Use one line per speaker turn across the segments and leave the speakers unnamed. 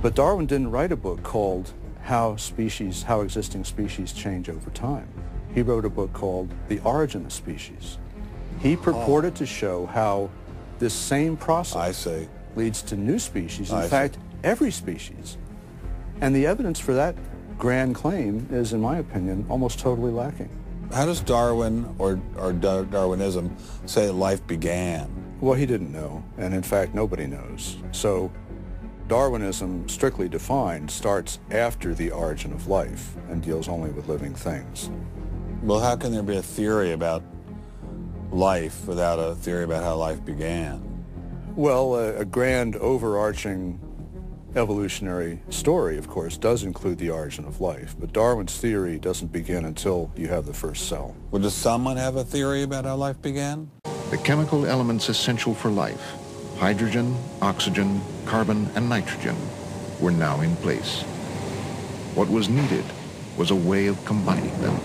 But Darwin didn't write a book called How Existing Species Change Over Time. He wrote a book called The Origin of Species. He purported to show how this same process leads to new species, in fact, every species. And the evidence for that grand claim is, in my opinion, almost totally lacking.
How does Darwin or Darwinism say life began?
Well, he didn't know, and in fact, nobody knows. So Darwinism, strictly defined, starts after the origin of life and deals only with living things.
Well, how can there be a theory about life without a theory about how life began?
Well, a grand overarching evolutionary story, of course, does include the origin of life, but Darwin's theory doesn't begin until you have the first cell.
Well, does someone have a theory about how life began?
The chemical elements essential for life, hydrogen, oxygen, carbon, and nitrogen, were now in place. What was needed was a way of combining them.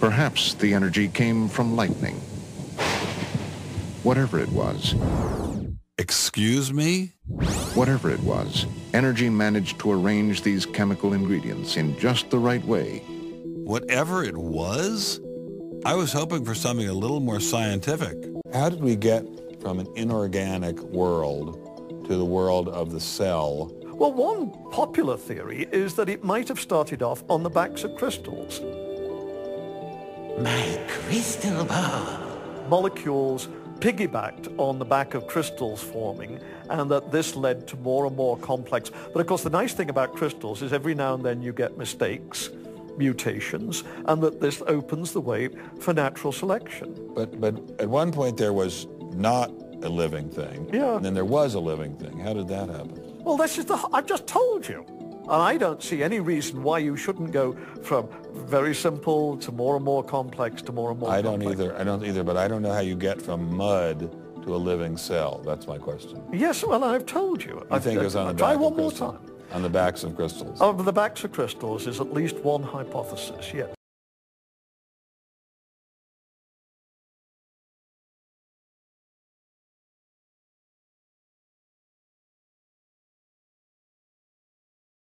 Perhaps the energy came from lightning. Whatever it was.
Excuse me?
Whatever it was, energy managed to arrange these chemical ingredients in just the right way.
Whatever it was? I was hoping for something a little more scientific. How did we get from an inorganic world to the world of the cell?
Well, one popular theory is that it might have started off on the backs of crystals.
My crystal ball.
Molecules piggybacked on the back of crystals forming, and that this led to more and more complex. But of course, the nice thing about crystals is every now and then you get mistakes, mutations, and that this opens the way for natural selection.
But at one point there was not a living thing, and then there was a living thing. How did that happen?
Well, this is I've just told you. And I don't see any reason why you shouldn't go from very simple to more and more complex to more and more complex.
I don't either, but I don't know how you get from mud to a living cell. That's my question.
Yes, well, I've told you.
I think it was on the back
Try
of
one more
crystals.
time.
On the backs of crystals.
On the backs of crystals is at least one hypothesis, yes.